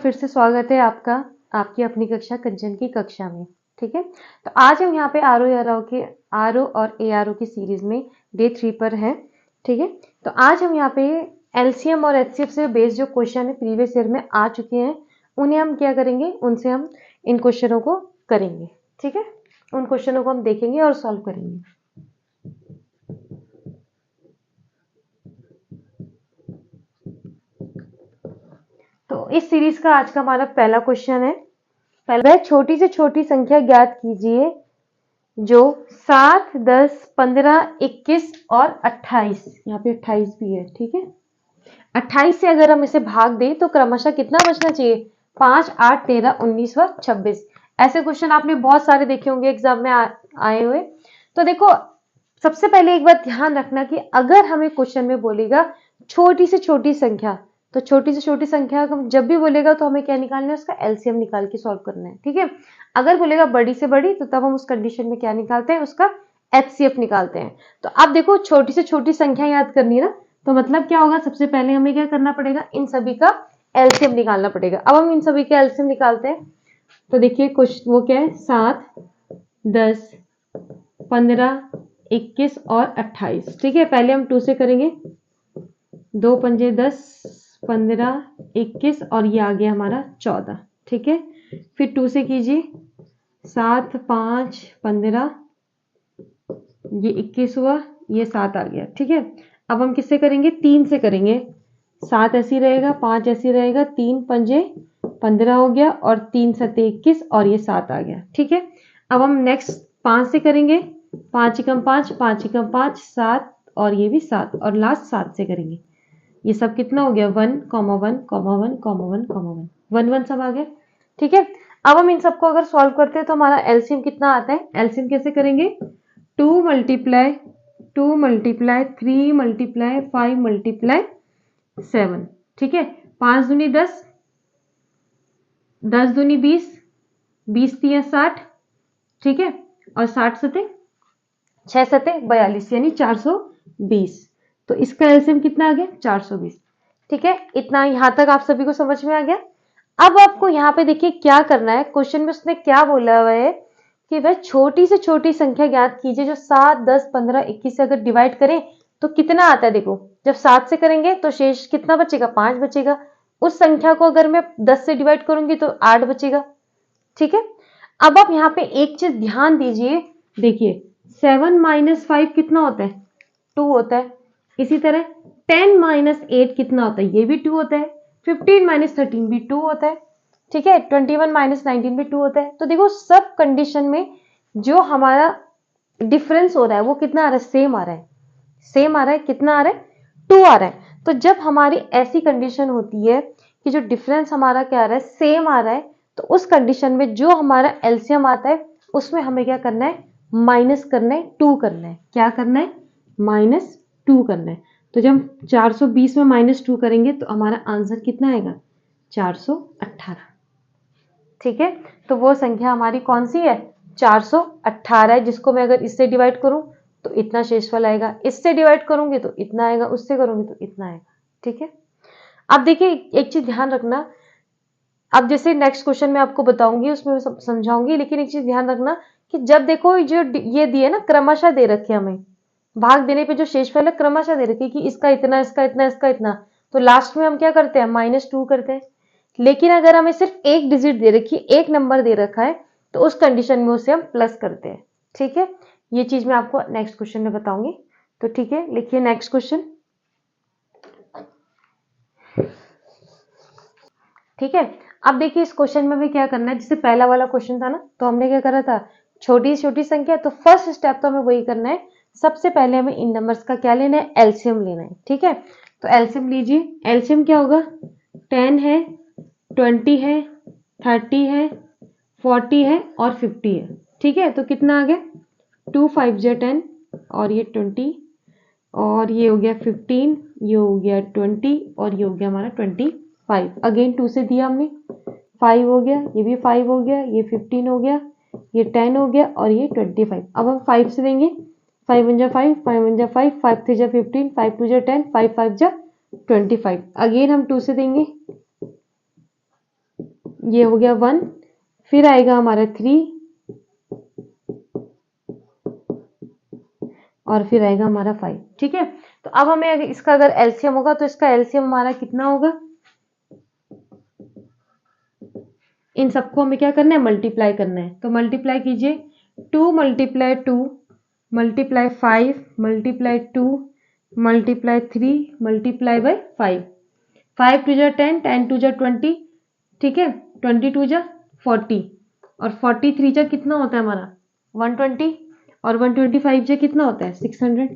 फिर से स्वागत है आपका आपकी अपनी कक्षा कंचन की कक्षा में। ठीक है, तो आज हम यहाँ पे आर ओ और ए आर ओ की सीरीज में डे 3 पर हैं। ठीक है, तो आज हम यहाँ पे एलसीएम और एचसीएफ से बेस्ड जो क्वेश्चन है प्रीवियस ईयर में आ चुके हैं, उन्हें हम क्या करेंगे, उनसे हम इन क्वेश्चनों को करेंगे। ठीक है, उन क्वेश्चनों को हम देखेंगे और सॉल्व करेंगे। तो इस सीरीज का आज का हमारा पहला क्वेश्चन है। वह छोटी से छोटी संख्या ज्ञात कीजिए जो 7, 10, 15, 21 और 28, यहाँ पे 28 भी है। ठीक है, 28 से अगर हम इसे भाग दें तो क्रमशः कितना बचना चाहिए, 5, 8, 13, 19 व 26। ऐसे क्वेश्चन आपने बहुत सारे देखे होंगे एग्जाम में आए हुए। तो देखो, सबसे पहले एक बात ध्यान रखना कि अगर हमें क्वेश्चन में बोलेगा छोटी से छोटी संख्या, तो छोटी से छोटी संख्या जब भी बोलेगा तो हमें क्या निकालना है, उसका एलसीएम निकाल के सॉल्व करना है। ठीक है, अगर बोलेगा बड़ी से बड़ी तो तब हम उस कंडीशन में क्या निकालते हैं, उसका एचसीएफ निकालते हैं। तो अब देखो, छोटी से छोटी संख्या याद करनी है ना, तो मतलब क्या होगा, सबसे पहले हमें क्या करना पड़ेगा, इन सभी का एलसीएम निकालना पड़ेगा। अब हम इन सभी का एलसीएम निकालते हैं। तो देखिए कुछ वो क्या है, 7, 10, 15, 21 और 28। ठीक है, पहले हम 2 से करेंगे, 2 पंजे 10, 15, 21 और ये आ गया हमारा 14। ठीक है, फिर 2 से कीजिए, 7, 5, 15, ये 21 हुआ, ये 7 आ गया। ठीक है, अब हम किससे करेंगे, 3 से करेंगे। 7 ऐसी रहेगा, 5 ऐसी रहेगा, 3 पंजे 15 हो गया और 3 सते 21 और ये 7 आ गया। ठीक है, अब हम नेक्स्ट 5 से करेंगे, 5 एकम 5, 5 एकम 5, 7 और ये भी 7 और लास्ट 7 से करेंगे। ये सब कितना हो गया, 1, 1, 1, 1, 1, 1 सब आ गया। ठीक है, अब हम इन सबको अगर सॉल्व करते हैं तो हमारा एलसीएम कितना आता है, एलसीएम कैसे करेंगे, 2 मल्टीप्लाई 2 मल्टीप्लाई 3 मल्टीप्लाई 5 मल्टीप्लाई 7। ठीक है, 5 दूनी 10, 10 दूनी 20, 20 तिया 60। ठीक है, और 60 सते 6 सते 42 यानी 420। तो इसका एलसीएम कितना आ गया, 420। ठीक है, इतना यहां तक आप सभी को समझ में आ गया। अब आपको यहाँ पे देखिए क्या करना है, क्वेश्चन में उसने क्या बोला हुआ है कि वह छोटी से छोटी संख्या ज्ञात कीजिए जो 7, 10, 15, 21 से अगर डिवाइड करें तो कितना आता है। देखो, जब 7 से करेंगे तो शेष कितना बचेगा, 5 बचेगा। उस संख्या को अगर मैं 10 से डिवाइड करूंगी तो 8 बचेगा। ठीक है, अब आप यहाँ पे एक चीज ध्यान दीजिए, देखिए 7 माइनस 5 कितना होता है, 2 होता है। इसी तरह 10 माइनस 8 कितना होता है, ये भी 2 होता है। 15 माइनस 13 भी 2 होता है। ठीक है, 21 माइनस 19 भी 2 होता है। तो देखो, सब कंडीशन में जो हमारा डिफरेंस हो रहा है वो कितना आ रहा है, सेम आ रहा है। सेम आ रहा है, कितना आ रहा है, 2 आ रहा है। तो जब हमारी ऐसी कंडीशन होती है कि जो डिफरेंस हमारा क्या आ रहा है, सेम आ रहा है, तो उस कंडीशन में जो हमारा एलसीएम आता है उसमें हमें क्या करना है, माइनस करना है, 2 करना है। क्या करना है, -2 करना है। तो जब हम 420 में -2 करेंगे तो हमारा आंसर कितना आएगा, 418। ठीक है, तो वो संख्या हमारी कौन सी है, 418 है, जिसको मैं अगर इससे डिवाइड करूं तो इतना शेषफल आएगा, इससे डिवाइड करूंगी तो इतना आएगा, उससे करूंगी तो इतना आएगा। ठीक है, अब देखिए एक चीज ध्यान रखना, अब जैसे नेक्स्ट क्वेश्चन मैं आपको बताऊंगी उसमें मैं समझाऊंगी, लेकिन एक चीज ध्यान रखना कि जब देखो जो ये दिए ना, क्रमशः दे रखे हमें, भाग देने पे जो शेषफल है क्रमशः दे रखे कि इसका इतना, इसका इतना, इसका इतना, तो लास्ट में हम क्या करते हैं, -2 करते हैं। लेकिन अगर हमें सिर्फ एक डिजिट दे रखी है, एक नंबर दे रखा है, तो उस कंडीशन में उसे हम प्लस करते हैं। ठीक है, ये चीज मैं आपको नेक्स्ट क्वेश्चन में बताऊंगी। तो ठीक है, लिखिए नेक्स्ट क्वेश्चन। ठीक है, अब देखिए इस क्वेश्चन में भी क्या करना है, जैसे पहला वाला क्वेश्चन था ना, तो हमने क्या करा था, छोटी से छोटी संख्या, तो फर्स्ट स्टेप तो हमें वही करना है। सबसे पहले हमें इन नंबर्स का क्या लेना है, एलसीएम लेना है। ठीक है, तो एलसीएम लीजिए, एलसीएम क्या होगा, 10 है, 20 है, 30 है, 40 है और 50 है। ठीक है, तो कितना आ गया, 2 5 जा 10 और ये 20 और ये हो गया 15, ये हो गया 20 और ये हो गया हमारा 25। अगेन 2 से दिया हमने, 5 हो गया, ये भी 5 हो गया, ये 15 हो गया, ये 10 हो गया और ये 25। अब हम 5 से देंगे, 5 1 जा 5, 5 1 जा 5, 5 3 जा 15, 5 2 जा 10, 5 5 जा 25। अगेन हम 2 से देंगे, ये हो गया 1, फिर आएगा हमारा 3 और फिर आएगा हमारा 5। ठीक है, तो अब हमें इसका अगर एलसीएम होगा तो इसका एलसीएम हमारा कितना होगा, इन सबको हमें क्या करना है, मल्टीप्लाई करना है। तो मल्टीप्लाई कीजिए, 2 multiply 2 multiply 5 multiply 2 multiply 3 multiply by 5। 5 two जा 10, 10 टू जा 20, ठीक है, 20 टू जा 40 और 43 जा कितना होता है हमारा 120 और 125 जा कितना होता है 600।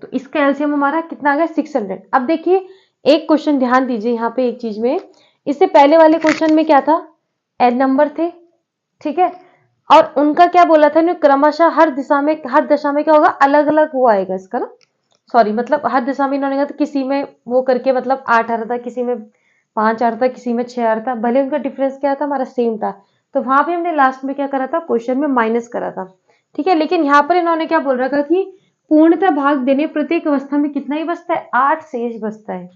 तो इसका एलसीएम हमारा कितना आ गया 600। अब देखिए एक क्वेश्चन ध्यान दीजिए यहाँ पे एक चीज में, इससे पहले वाले क्वेश्चन में क्या था, एड नंबर थे, ठीक है, और उनका क्या बोला था, क्रमशः हर दशा में क्या होगा, अलग अलग वो आएगा इसका ना, सॉरी मतलब हर दिशा में इन्होंने कहा तो किसी में वो करके मतलब 8 आ रहा था, किसी में 5 आ रहा था, किसी में 6 आ रहा था, भले उनका डिफरेंस क्या था हमारा सेम था। तो वहां पे हमने लास्ट में क्या करा था, क्वेश्चन में माइनस करा था, ठीक है। लेकिन यहाँ पर इन्होंने क्या बोल रखा कि पूर्णतः भाग देने प्रत्येक अवस्था में कितना ही बचता है, 8 शेष बचता है,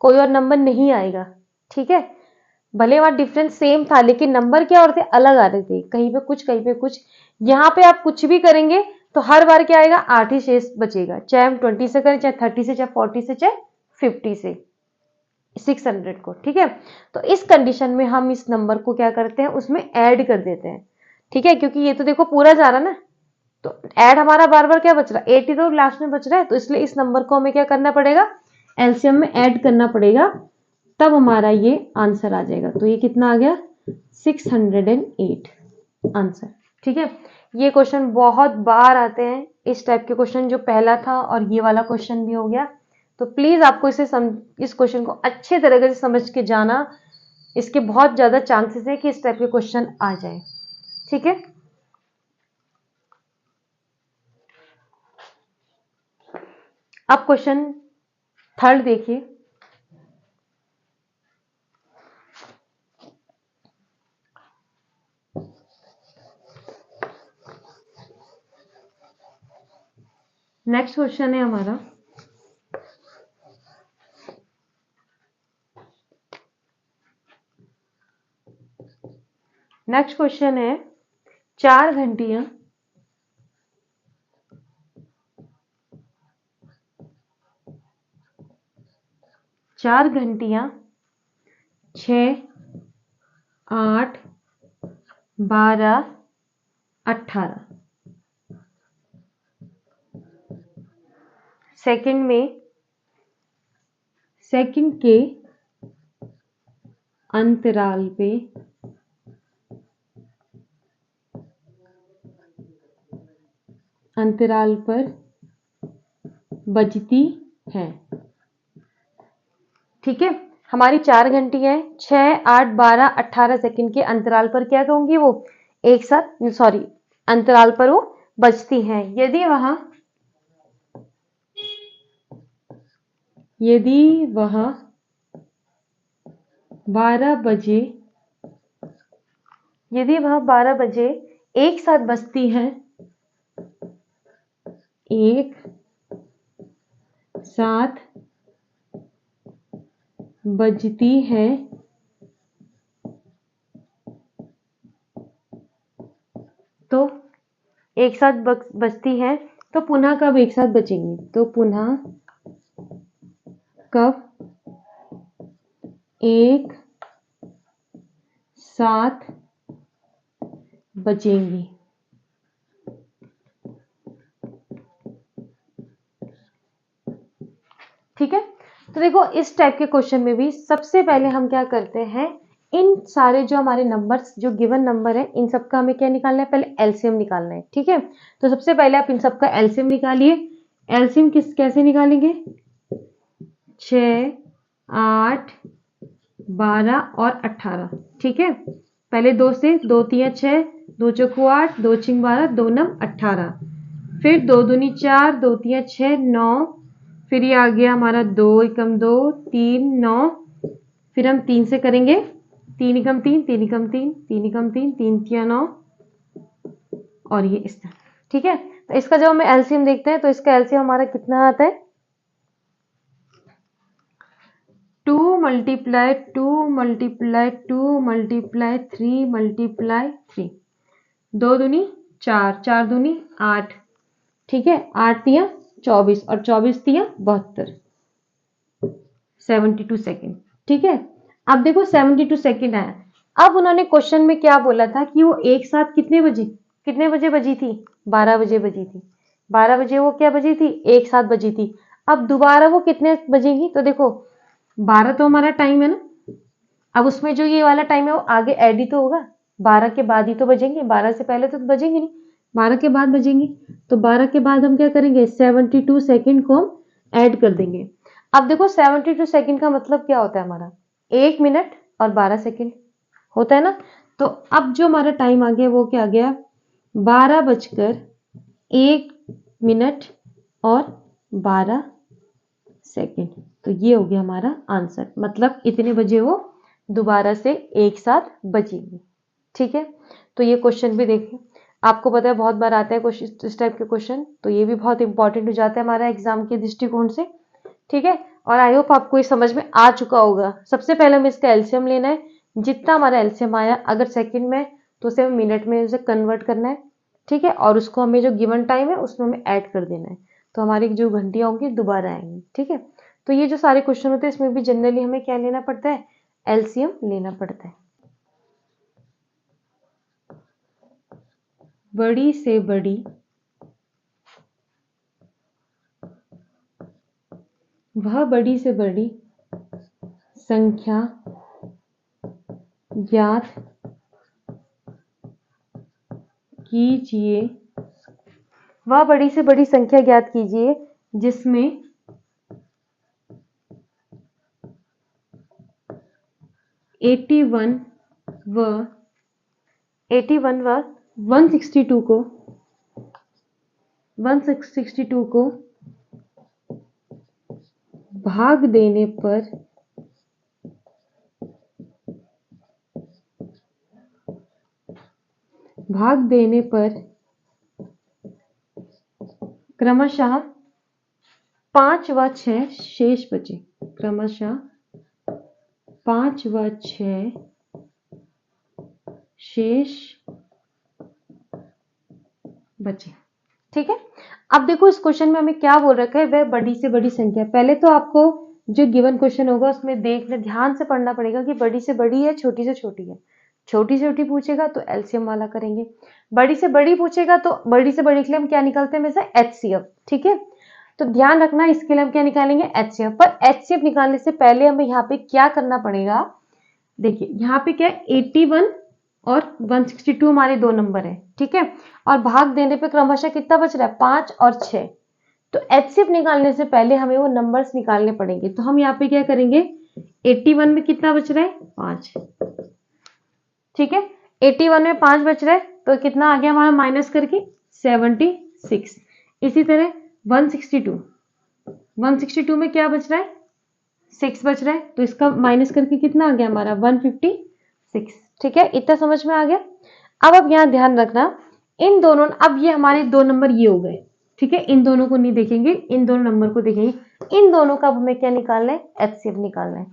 कोई और नंबर नहीं आएगा, ठीक है। भले वहां डिफरेंस सेम था लेकिन नंबर क्या और थे, अलग आ रहे थे, कहीं पे कुछ कहीं पे कुछ। यहाँ पे आप कुछ भी करेंगे तो हर बार क्या आएगा, 8 ही शेष बचेगा, चाहे हम 20 से करें, चाहे 30 से, चाहे 40 से, चाहे 50 से 600 को, ठीक है। तो इस कंडीशन में हम इस नंबर को क्या करते हैं, उसमें ऐड कर देते हैं, ठीक है, क्योंकि ये तो देखो पूरा जा रहा ना, तो ऐड हमारा बार बार क्या बच रहा है, 80 तो लास्ट में बच रहा है, तो इसलिए इस नंबर को हमें क्या करना पड़ेगा, एलसीएम में ऐड करना पड़ेगा, तब हमारा ये आंसर आ जाएगा। तो ये कितना आ गया 608 आंसर, ठीक है। ये क्वेश्चन बहुत बार आते हैं, इस टाइप के क्वेश्चन, जो पहला था और ये वाला क्वेश्चन भी हो गया। तो प्लीज आपको इस क्वेश्चन को अच्छे तरीके से समझ के जाना, इसके बहुत ज्यादा चांसेस है कि इस टाइप के क्वेश्चन आ जाए, ठीक है। अब क्वेश्चन थर्ड देखिए, नेक्स्ट क्वेश्चन है हमारा, नेक्स्ट क्वेश्चन है 4 घंटियां 6, 8, 12, 18 सेकंड में सेकंड के अंतराल पे बजती है, ठीक है। हमारी 4 घंटी है, 6, 8, 12, 18 सेकंड के अंतराल पर क्या कहूंगी, वो एक साथ, सॉरी अंतराल पर वो बजती हैं। यदि वह 12 बजे एक साथ बजती हैं, एक साथ बजती है, तो एक साथ बजती है, तो पुनः कब एक साथ बजेंगी, तो पुनः कब एक साथ बजेंगी, ठीक है। तो देखो इस टाइप के क्वेश्चन में भी सबसे पहले हम क्या करते हैं, इन सारे जो हमारे नंबर्स, जो गिवन नंबर है, इन सबका हमें क्या निकालना है, पहले एलसीएम निकालना है, ठीक है। तो सबसे पहले आप इन सबका एलसीएम निकालिए। एलसीएम कैसे निकालेंगे, 6, 8, 12 और 18, ठीक है। पहले 2 से, 2 3 6, 2 चौको 8, 2 छिंग 12, 2 नम 18, फिर 2 दूनी 4, 2 3 6, 9, फिर ये आ गया हमारा 2 एकम 2, 3 9, फिर हम 3 से करेंगे, 3 एकम 3, 3 एकम 3, 3 एकम 3, 3 3 9, और ये इस तरह, ठीक है। तो इसका जब हम एलसीएम देखते हैं तो इसका एलसीएम हमारा कितना आता है, 2 मल्टीप्लाई 2 मल्टीप्लाई 2 मल्टीप्लाई 3 मल्टीप्लाई 3, 2 दूनी 4, 4 दूनी 8, ठीक है, 8 तिया 24 और 24 तिया 72, 72 सेकेंड, ठीक है। अब देखो 72 सेकेंड आया। अब उन्होंने क्वेश्चन में क्या बोला था कि वो एक साथ कितने बजे बजी थी, 12 बजे बजी थी, 12 बजे वो क्या बजी थी, एक साथ बजी थी। अब दोबारा वो कितने बजेगी, तो देखो 12 तो हमारा टाइम है ना, अब उसमें जो ये वाला टाइम है वो आगे ऐड ही तो होगा, 12 के बाद ही तो बजेंगे, 12 से पहले तो बजेंगे नहीं, 12 के बाद बजेंगे। तो 12 के बाद हम क्या करेंगे, 72 सेकेंड को हम ऐड कर देंगे। अब देखो 72 सेकेंड का मतलब क्या होता है हमारा, 1 मिनट और 12 सेकेंड होता है ना। तो अब जो हमारा टाइम आ गया वो क्या आ गया, 12 बजकर 1 मिनट और 12 सेकेंड। तो ये हो गया हमारा आंसर, मतलब इतने बजे वो दोबारा से एक साथ बजेगी, ठीक है। तो ये क्वेश्चन भी देखिए, आपको पता है बहुत बार आता है क्वेश्चन इस टाइप के क्वेश्चन, तो ये भी बहुत इंपॉर्टेंट हो जाता है हमारा एग्जाम के दृष्टिकोण से, ठीक है। और आई होप आपको ये समझ में आ चुका होगा। सबसे पहले हमें इसका एलसीएम लेना है, जितना हमारा एलसीएम आया अगर सेकंड में तो उसे हमें मिनट में उसे कन्वर्ट करना है, ठीक है, और उसको हमें जो गिवन टाइम है उसमें हमें ऐड कर देना है, तो हमारी जो घंटियां होंगी दोबारा आएंगी, ठीक है। तो ये जो सारे क्वेश्चन होते हैं इसमें भी जनरली हमें क्या लेना पड़ता है, एलसीएम लेना पड़ता है। बड़ी से बड़ी वह बड़ी से बड़ी संख्या ज्ञात कीजिए, वह बड़ी से बड़ी संख्या ज्ञात कीजिए जिसमें 81 व 162 को भाग देने पर क्रमशः 5 व 6 शेष बचे, क्रमशः 5 व 6 शेष बचे, ठीक है। अब देखो इस क्वेश्चन में हमें क्या बोल रखा है, वह बड़ी से बड़ी संख्या। पहले तो आपको जो गिवन क्वेश्चन होगा उसमें देखना, ध्यान से पढ़ना पड़ेगा कि बड़ी से बड़ी है छोटी से छोटी है। छोटी से छोटी पूछेगा तो एलसीएम वाला करेंगे, बड़ी से बड़ी पूछेगा तो बड़ी से बड़ी के लिए हम क्या निकालते हैं हमेशा, एचसीएफ, ठीक है। तो ध्यान रखना इसके लिए हम क्या निकालेंगे, एचसीएफ। पर एचसीएफ निकालने से पहले हमें यहाँ पे क्या करना पड़ेगा, देखिए यहाँ पे क्या है, 81 और 162 हमारे दो नंबर है, ठीक है, और भाग देने पे क्रमशः कितना बच रहा है, 5 और 6। तो एचसीएफ निकालने से पहले हमें वो नंबर्स निकालने पड़ेंगे। तो हम यहाँ पे क्या करेंगे, 81 में कितना बच रहा है, 5, ठीक है, 81 में 5 बच रहा है तो कितना आ गया हमारा माइनस करके 76। इसी तरह 162 में क्या बच रहा है, 6 बच रहा है, तो इसका माइनस करके कितना आ गया हमारा 156, ठीक है, इतना समझ में आ गया। अब यहाँ ध्यान रखना, इन दोनों, अब ये हमारे दो नंबर ये हो गए, ठीक है, इन दोनों को नहीं देखेंगे, इन दोनों नंबर को देखेंगे। इन दोनों का अब हमें क्या निकालना है, एचसीएफ निकालना है।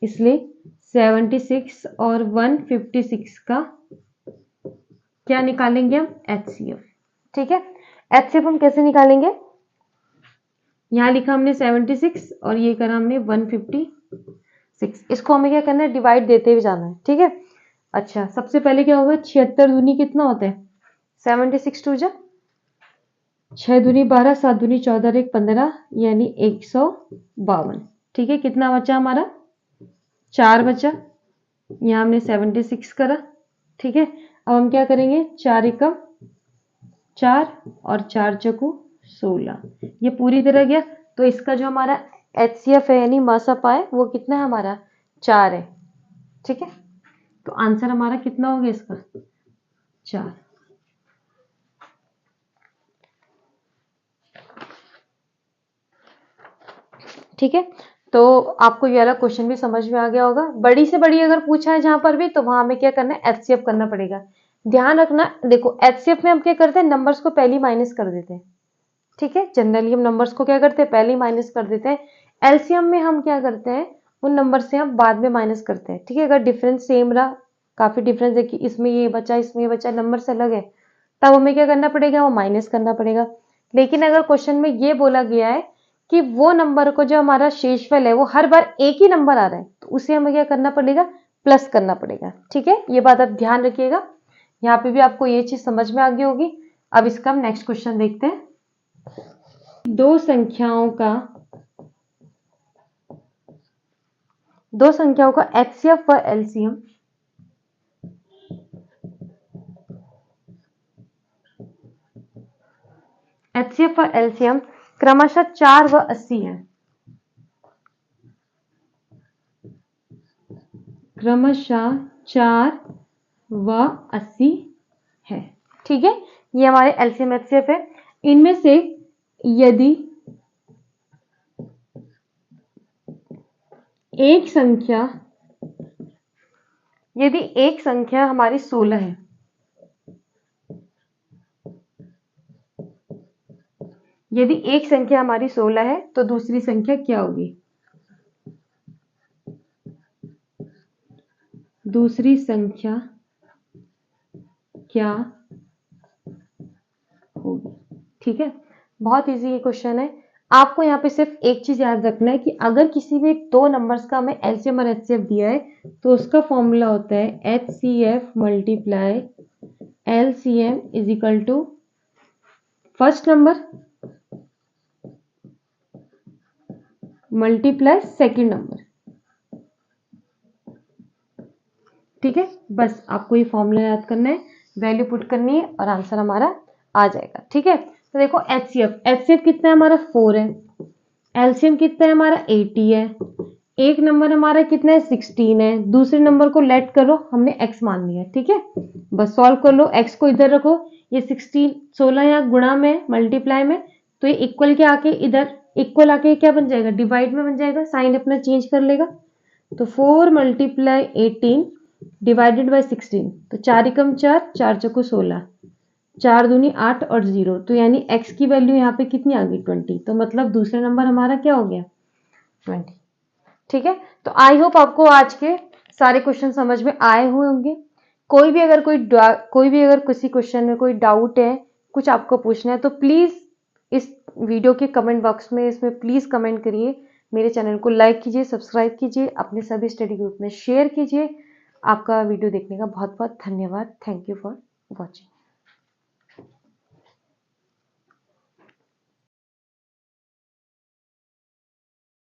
इसलिए 76 और 156 का क्या निकालेंगे हम, एचसीएफ, ठीक है। एचसीएफ हम कैसे निकालेंगे, यहाँ लिखा हमने 76 और ये करा हमने 156, इसको हमें क्या करना है, डिवाइड देते हुए जाना है, ठीक है। अच्छा, सबसे पहले क्या होगा, 76 दूनी कितना होता है, 76 टू जा 6 दूनी 12, 7 दूनी 14, 1 15, यानी 152, ठीक है। कितना बचा हमारा, 4 बचा, यहाँ हमने 76 करा, ठीक है। अब हम क्या करेंगे, 4 एकम 4 और 4 चकू 16, ये पूरी तरह गया। तो इसका जो हमारा एचसीएफ है यानी मासा है वो कितना है हमारा, 4 है, ठीक है। तो आंसर हमारा कितना हो गया इसका, 4। ठीक है, तो आपको ये वाला क्वेश्चन भी समझ में आ गया होगा। बड़ी से बड़ी अगर पूछा है जहां पर भी, तो वहां हमें क्या करना है, एचसीएफ करना पड़ेगा। ध्यान रखना, देखो एचसीएफ में हम क्या करते हैं, नंबर्स को पहले माइनस कर देते हैं, ठीक है। जनरली हम नंबर्स को क्या करते हैं, पहले ही माइनस कर देते हैं। एलसीएम में हम क्या करते हैं, उन नंबर से हम बाद में माइनस करते हैं। ठीक है, अगर डिफरेंस सेम रहा, काफी डिफरेंस है कि इसमें ये बचा इसमें ये बचा, नंबर से अलग है, तब हमें क्या करना पड़ेगा, वो माइनस करना पड़ेगा। लेकिन अगर क्वेश्चन में ये बोला गया है कि वो नंबर को जो हमारा शेषफल है वो हर बार एक ही नंबर आ रहा है, तो उसे हमें क्या करना पड़ेगा, प्लस करना पड़ेगा। ठीक है, ये बात आप ध्यान रखिएगा। यहाँ पे भी आपको ये चीज समझ में आ गई होगी। अब इसका हम नेक्स्ट क्वेश्चन देखते हैं। दो संख्याओं का एचसीएफ व एलसीएम एचसीएफ और एलसीएम क्रमशः 4 व 80 है। क्रमशः 4 व 80 है। ठीक है, ये हमारे एलसीएम एचसीएफ है। इनमें से यदि एक संख्या हमारी 16 है, यदि एक संख्या हमारी 16 है तो दूसरी संख्या क्या होगी, दूसरी संख्या क्या होगी। ठीक है, बहुत इजी ये क्वेश्चन है। आपको यहाँ पे सिर्फ एक चीज याद रखना है कि अगर किसी भी दो नंबर्स का हमें एलसीएम और एचसीएफ दिया है तो उसका फॉर्मूला होता है HCF multiply LCM is equal to first number multiply second number. ठीक है, बस आपको ये फॉर्मूला याद करना है, वैल्यू पुट करनी है और आंसर हमारा आ जाएगा। ठीक है, तो देखो एचसीएफ कितना है हमारा 4 है, एलसीएम कितना है हमारा 80 है, एक नंबर हमारा कितना है 16 है, दूसरे नंबर को लेट करो, हमने x मान लिया। ठीक है, बस सॉल्व कर लो, x को इधर रखो, ये 16 यहाँ गुणा में मल्टीप्लाई में, तो ये इक्वल के आके इधर इक्वल आके क्या बन जाएगा, डिवाइड में बन जाएगा, साइन अपना चेंज कर लेगा। तो 4 मल्टीप्लाई 18 डिवाइडेड बाई 16, तो 4 एकम 4, 4 चौको 16, 4 दूनी 8 और 0, तो यानी x की वैल्यू यहाँ पे कितनी आ गई 20, तो मतलब दूसरा नंबर हमारा क्या हो गया 20। ठीक है, तो आई होप आपको आज के सारे क्वेश्चन समझ में आए हुए होंगे। कोई भी अगर किसी क्वेश्चन में कोई डाउट है, कुछ आपको पूछना है, तो प्लीज इस वीडियो के कमेंट बॉक्स में इसमें प्लीज कमेंट करिए। मेरे चैनल को लाइक कीजिए, सब्सक्राइब कीजिए, अपने सभी स्टडी ग्रुप में शेयर कीजिए। आपका वीडियो देखने का बहुत बहुत धन्यवाद। Thank you for watching.